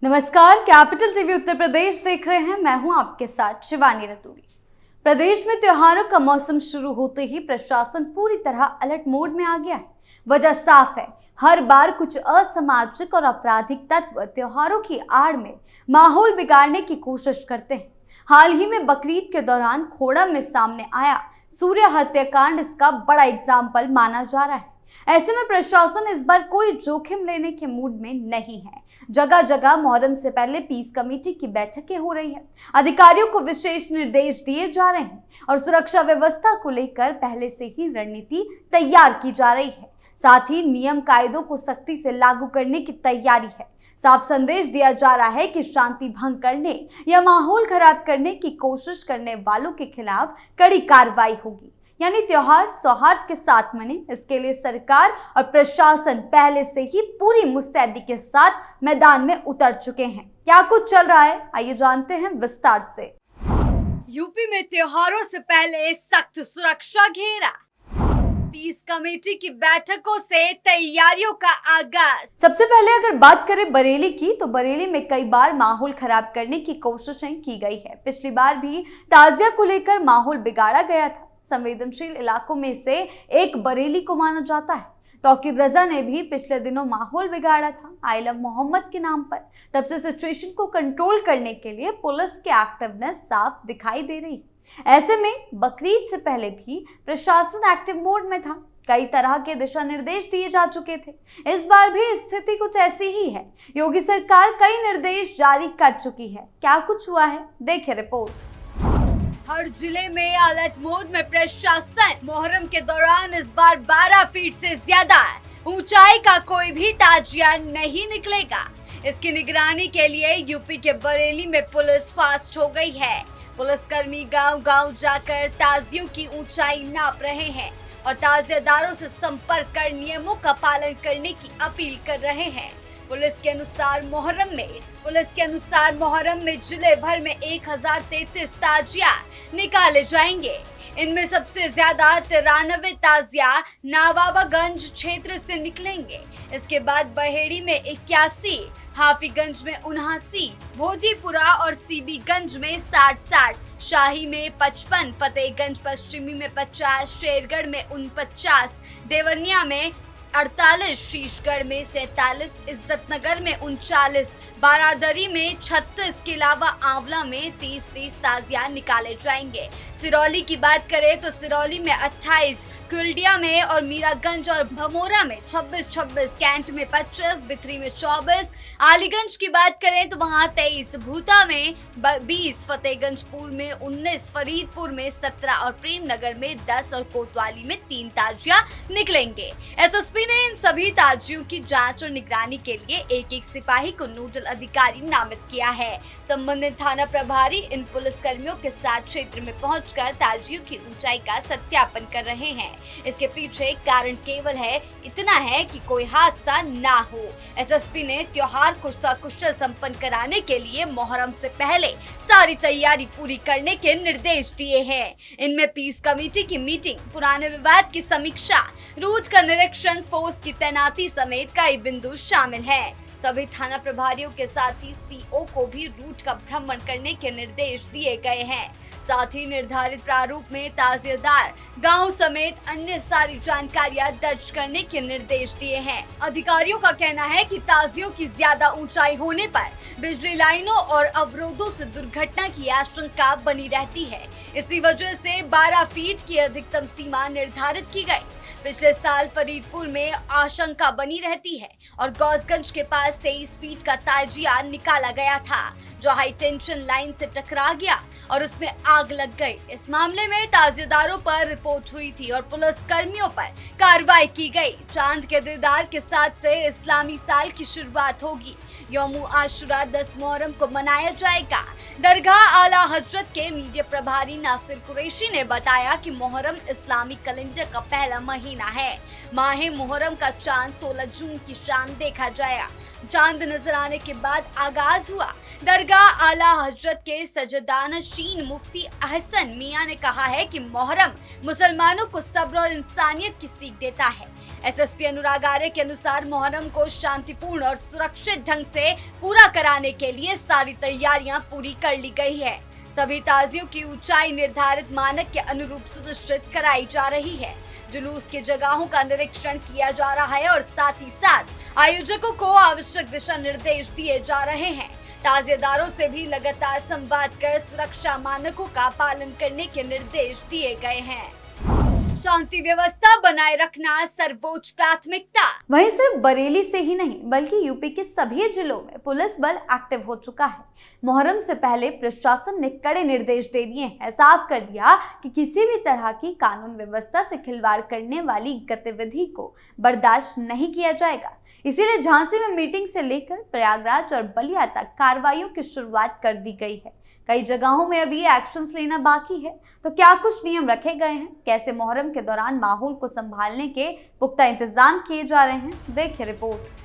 नमस्कार, capital TV Uttar Pradesh देख रहे हैं। मैं हूं आपके साथ शिवानी रतूड़ी। प्रदेश में त्योहारों का मौसम शुरू होते ही प्रशासन पूरी तरह अलर्ट मोड में आ गया है। वजह साफ है, हर बार कुछ असामाजिक और आपराधिक तत्व त्योहारों की आड़ में माहौल बिगाड़ने की कोशिश करते हैं। हाल ही में बकरीद के दौरान खोड़म में सामने आया सूर्य हत्याकांड इसका बड़ा एग्जाम्पल माना जा रहा है। ऐसे में प्रशासन इस बार कोई जोखिम लेने के मूड में नहीं है। जगह जगह मुहर्रम से पहले पीस कमेटी की बैठकें हो रही है। अधिकारियों को विशेष निर्देश दिए जा रहे हैं और सुरक्षा व्यवस्था को लेकर पहले से ही रणनीति तैयार की जा रही है। साथ ही नियम कायदों को सख्ती से लागू करने की तैयारी है। साफ संदेश दिया जा रहा है कि शांति भंग करने या माहौल खराब करने की कोशिश करने वालों के खिलाफ कड़ी कार्रवाई होगी। यानी त्योहार सौहार्द के साथ मने, इसके लिए सरकार और प्रशासन पहले से ही पूरी मुस्तैदी के साथ मैदान में उतर चुके हैं। क्या कुछ चल रहा है, आइए जानते हैं विस्तार से। यूपी में त्योहारों से पहले सख्त सुरक्षा घेरा, पीस कमेटी की बैठकों से तैयारियों का आगाज। सबसे पहले अगर बात करें बरेली की, तो बरेली में कई बार माहौल खराब करने की कोशिशें की गई है। पिछली बार भी ताजिया को लेकर माहौल बिगाड़ा गया था। संवेदनशील इलाकों में से एक बरेली को माना जाता है। तौकीर रजा ने भी पिछले दिनों माहौल बिगाड़ा था आइलम मोहम्मद के नाम पर। तब से सिचुएशन को कंट्रोल करने के लिए पुलिस की एक्टिवनेस साफ दिखाई दे रही है। ऐसे में बकरीद से पहले भी प्रशासन एक्टिव मोड में था। कई तरह के दिशा निर्देश दिए जा चुके थे। इस बार भी स्थिति कुछ ऐसी ही है। योगी सरकार कई निर्देश जारी कर चुकी है। क्या कुछ हुआ है, देखिए रिपोर्ट। हर जिले में अलर्ट मोड में प्रशासन। मुहर्रम के दौरान इस बार 12 फीट से ज्यादा ऊंचाई का कोई भी ताजिया नहीं निकलेगा। इसकी निगरानी के लिए यूपी के बरेली में पुलिस फास्ट हो गई है। पुलिसकर्मी गांव-गांव जाकर ताजियों की ऊंचाई नाप रहे हैं और ताजियादारों से संपर्क कर नियमों का पालन करने की अपील कर रहे हैं। पुलिस के अनुसार मुहर्रम में जिले भर में 1033 ताजिया निकाले जाएंगे। इनमें सबसे ज्यादा 93 ताजिया नवाबगंज क्षेत्र से निकलेंगे। इसके बाद बहेड़ी में 81, हाफीगंज में 79, भोजीपुरा और सीबीगंज में 60, शाही में 55, फतेहगंज पश्चिमी में 50, शेरगढ़ में 49, देवनिया में 48, शीशगढ़ में 47, इज्जतनगर में 39, बारादरी में 36 के अलावा आंवला में 30 ताजिया निकाले जाएंगे। सिरौली की बात करें तो सिरौली में 28, कुल्डिया में और मीरागंज और भमोरा में 26, कैंट में 25, बिथरी में 24, अलीगंज की बात करें तो वहां 23, भूता में 20, फतेहगंजपुर में 19, फरीदपुर में 17 और प्रेमनगर में 10 और कोतवाली में 3 ताजिया निकलेंगे। एसएसपी ने इन सभी ताजियों की जांच और निगरानी के लिए एक सिपाही को नोडल अधिकारी नामित किया है। संबंधित थाना प्रभारी इन पुलिसकर्मियों के साथ क्षेत्र में पहुंचकर ताजियों की ऊंचाई का सत्यापन कर रहे हैं। इसके पीछे कारण केवल इतना है कि कोई हादसा ना हो। एसएसपी ने त्योहार को सकुशल संपन्न कराने के लिए मुहर्रम से पहले सारी तैयारी पूरी करने के निर्देश दिए हैं। इनमें पीस कमेटी की मीटिंग, पुराने विवाद की समीक्षा, रूट का निरीक्षण, फोर्स की तैनाती समेत कई बिंदु शामिल हैं। सभी थाना प्रभारियों के साथ ही सीओ को भी रूट का भ्रमण करने के निर्देश दिए गए हैं। साथ ही निर्धारित प्रारूप में ताजियादार गांव समेत अन्य सारी जानकारियां दर्ज करने के निर्देश दिए हैं। अधिकारियों का कहना है कि ताजियों की ज्यादा ऊंचाई होने पर बिजली लाइनों और अवरोधों से दुर्घटना की आशंका बनी रहती है। इसी वजह से 12 फीट की अधिकतम सीमा निर्धारित की गई। पिछले साल फरीदपुर में आशंका बनी रहती है और गौसगंज के पास 23 फीट का ताजिया निकाला गया था, जो हाई टेंशन लाइन से टकरा गया और उसमें आग लग गई। इस मामले में ताजियादारों पर रिपोर्ट हुई थी और पुलिस कर्मियों पर कार्रवाई की गई। चांद के दीदार के साथ से इस्लामी साल की शुरुआत होगी। यौम आशुरा 10 मुहर्रम को मनाया जाएगा। दरगाह आला हजरत के मीडिया प्रभारी नासिर कुरैशी ने बताया कि मुहर्रम इस्लामी कैलेंडर का पहला महीना है। माह मुहर्रम का चांद 16 जून की शाम देखा जाएगा। चांद नजर आने के बाद आगाज हुआ। दरगाह आला हजरत के सजदानशीन मुफ्ती अहसन मियां ने कहा है कि मुहर्रम मुसलमानों को सब्र और इंसानियत की सीख देता है। एसएसपी अनुराग आर्य के अनुसार मुहर्रम को शांतिपूर्ण और सुरक्षित ढंग से पूरा कराने के लिए सारी तैयारियां पूरी कर ली गई है। सभी ताजियों की ऊंचाई निर्धारित मानक के अनुरूप सुनिश्चित कराई जा रही है। जुलूस की जगहों का निरीक्षण किया जा रहा है और साथ ही साथ आयोजकों को आवश्यक दिशा निर्देश दिए जा रहे हैं। ताजिएदारों से भी लगातार संवाद कर सुरक्षा मानकों का पालन करने के निर्देश दिए गए हैं। शांति व्यवस्था बनाए रखना सर्वोच्च प्राथमिकता। वहीं सिर्फ बरेली से ही नहीं बल्कि यूपी के सभी जिलों में पुलिस बल एक्टिव हो चुका है। मुहर्रम से पहले प्रशासन ने कड़े निर्देश दे दिए हैं, साफ कर दिया कि किसी भी तरह की कानून व्यवस्था से खिलवाड़ करने वाली गतिविधि को बर्दाश्त नहीं किया जाएगा। इसीलिए झांसी में मीटिंग से लेकर प्रयागराज और बलिया तक कार्रवाइयों की शुरुआत कर दी गई है। कई जगहों में अभी एक्शंस लेना बाकी है। तो क्या कुछ नियम रखे गए हैं, कैसे मुहर्रम के दौरान माहौल को संभालने के पुख्ता इंतजाम किए जा रहे हैं, देखिए रिपोर्ट।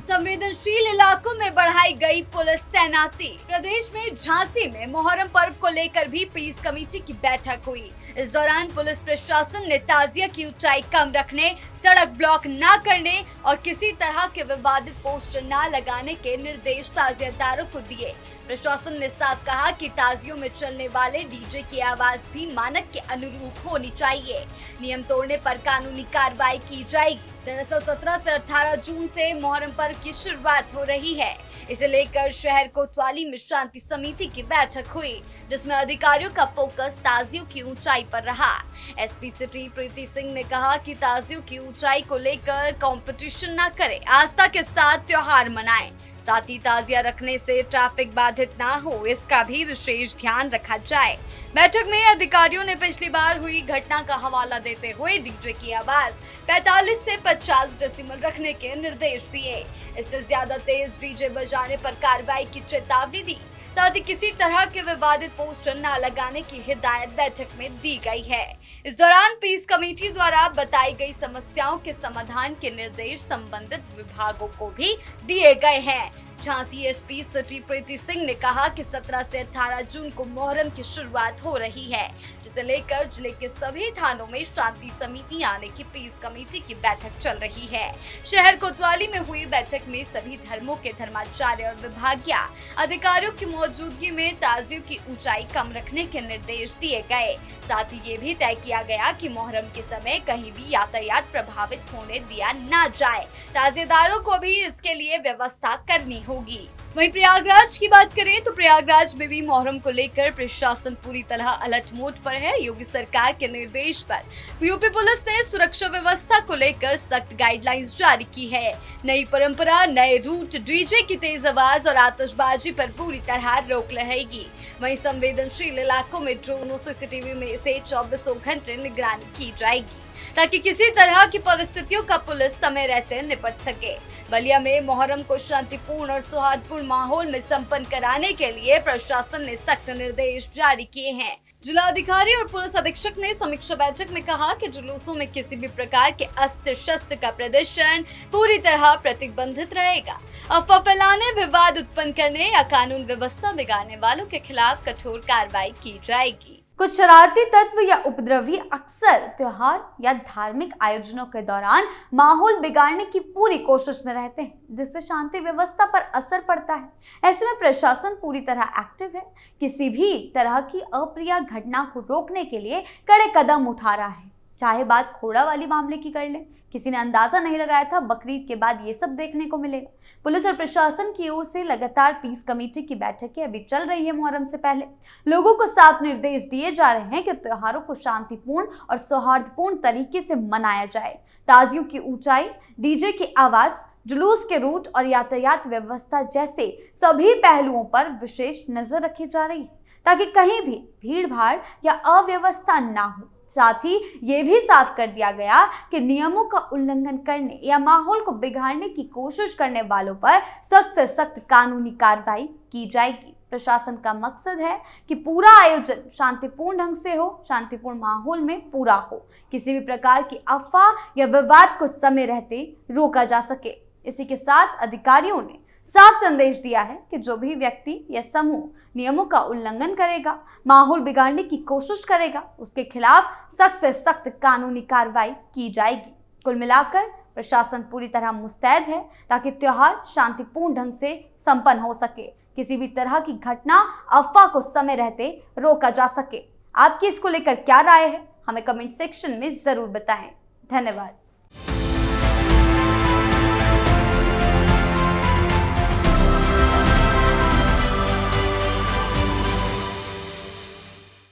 संवेदनशील इलाकों में बढ़ाई गई पुलिस तैनाती। प्रदेश में झांसी में मुहर्रम पर्व को लेकर भी पीस कमेटी की बैठक हुई। इस दौरान पुलिस प्रशासन ने ताजिया की ऊंचाई कम रखने, सड़क ब्लॉक न करने और किसी तरह के विवादित पोस्टर न लगाने के निर्देश ताजियादारों को दिए। प्रशासन ने साफ कहा कि ताजियों में चलने वाले डीजे की आवाज भी मानक के अनुरूप होनी चाहिए। नियम तोड़ने पर कानूनी कार्रवाई की जाएगी। दरअसल 17 से 18 जून से मुहर्रम पर्व की शुरुआत हो रही है। इसे लेकर शहर कोतवाली में शांति समिति की बैठक हुई, जिसमें अधिकारियों का फोकस ताजियों की ऊंचाई पर रहा। एसपी सिटी प्रीति सिंह ने कहा कि ताजियों की ऊंचाई को लेकर कंपटीशन न करें, आस्था के साथ त्योहार मनाएं। साथ ही ताजिया रखने से ट्रैफिक बाधित ना हो, इसका भी विशेष ध्यान रखा जाए। बैठक में अधिकारियों ने पिछली बार हुई घटना का हवाला देते हुए डीजे की आवाज 45 से 50 डेसिबल रखने के निर्देश दिए। इससे ज्यादा तेज डीजे बजाने पर कार्रवाई की चेतावनी दी। साथ ही किसी तरह के विवादित पोस्टर न लगाने की हिदायत बैठक में दी गई है। इस दौरान पीस कमेटी द्वारा बताई गई समस्याओं के समाधान के निर्देश संबंधित विभागों को भी दिए गए हैं। झांसी एसपी सिटी प्रीति सिंह ने कहा कि 17 से 18 जून को मुहर्रम की शुरुआत हो रही है, जिसे लेकर जिले के सभी थानों में शांति समिति आने की पीस कमेटी की बैठक चल रही है। शहर कोतवाली में हुई बैठक में सभी धर्मों के धर्माचार्य और विभागीय अधिकारियों की मौजूदगी में ताजियों की ऊंचाई कम रखने के निर्देश दिए गए। साथ ही ये भी तय किया गया कि मुहर्रम के समय कहीं भी यातायात प्रभावित होने दिया न जाए। ताजिएदारों को भी इसके लिए व्यवस्था करनी होगी। वहीं प्रयागराज की बात करें तो प्रयागराज में भी मुहर्रम को लेकर प्रशासन पूरी तरह अलर्ट मोड पर है। योगी सरकार के निर्देश पर यूपी पुलिस ने सुरक्षा व्यवस्था को लेकर सख्त गाइडलाइंस जारी की है। नई परंपरा, नए रूट, डीजे की तेज आवाज और आतिशबाजी पर पूरी तरह रोक रहेगी। वहीं संवेदनशील इलाकों में ड्रोनों, सीसीटीवी में से 24 घंटे निगरानी की जाएगी, ताकि किसी तरह की परिस्थितियों का पुलिस समय रहते निपट सके। बलिया में मुहर्रम को शांतिपूर्ण और सौहार्दपूर्ण माहौल में संपन्न कराने के लिए प्रशासन ने सख्त निर्देश जारी किए हैं। जिलाधिकारी और पुलिस अधीक्षक ने समीक्षा बैठक में कहा कि जुलूसों में किसी भी प्रकार के अस्त्र शस्त्र का प्रदर्शन पूरी तरह प्रतिबंधित रहेगा। अफवाह फैलाने, विवाद उत्पन्न करने या कानून व्यवस्था बिगाड़ने वालों के खिलाफ कठोर कार्रवाई की जाएगी। कुछ शरारती तत्व या उपद्रवी अक्सर त्योहार या धार्मिक आयोजनों के दौरान माहौल बिगाड़ने की पूरी कोशिश में रहते हैं, जिससे शांति व्यवस्था पर असर पड़ता है। ऐसे में प्रशासन पूरी तरह एक्टिव है, किसी भी तरह की अप्रिय घटना को रोकने के लिए कड़े कदम उठा रहा है। चाहे बात खोड़ा वाली मामले की कर लें, किसी ने अंदाजा नहीं लगाया था बकरीद के बाद ये सब देखने को मिलेगा। पुलिस और प्रशासन की ओर से लगातार पीस कमेटी की बैठकें अभी चल रही है। मुहर्रम से पहले लोगों को साफ निर्देश दिए जा रहे हैं कि त्योहारों को शांतिपूर्ण और सौहार्दपूर्ण तरीके से मनाया जाए। ताजियों की ऊंचाई, डीजे की आवाज, जुलूस के रूट और यातायात व्यवस्था जैसे सभी पहलुओं पर विशेष नजर रखी जा रही है, ताकि कहीं भी भीड़ भाड़ या अव्यवस्था ना हो। साथ ही ये भी साफ कर दिया गया कि नियमों का उल्लंघन करने या माहौल को बिगाड़ने की कोशिश करने वालों पर सख्त से सख्त कानूनी कार्रवाई की जाएगी। प्रशासन का मकसद है कि पूरा आयोजन शांतिपूर्ण ढंग से हो, शांतिपूर्ण माहौल में पूरा हो, किसी भी प्रकार की अफवाह या विवाद को समय रहते रोका जा सके। इसी के साथ अधिकारियों ने साफ संदेश दिया है कि जो भी व्यक्ति या समूह नियमों का उल्लंघन करेगा, माहौल बिगाड़ने की कोशिश करेगा, उसके खिलाफ सख्त से सख्त कानूनी कार्रवाई की जाएगी। कुल मिलाकर प्रशासन पूरी तरह मुस्तैद है ताकि त्योहार शांतिपूर्ण ढंग से संपन्न हो सके, किसी भी तरह की घटना अफवाह को समय रहते रोका जा सके। आपकी इसको लेकर क्या राय है, हमें कमेंट सेक्शन में जरूर बताएं। धन्यवाद।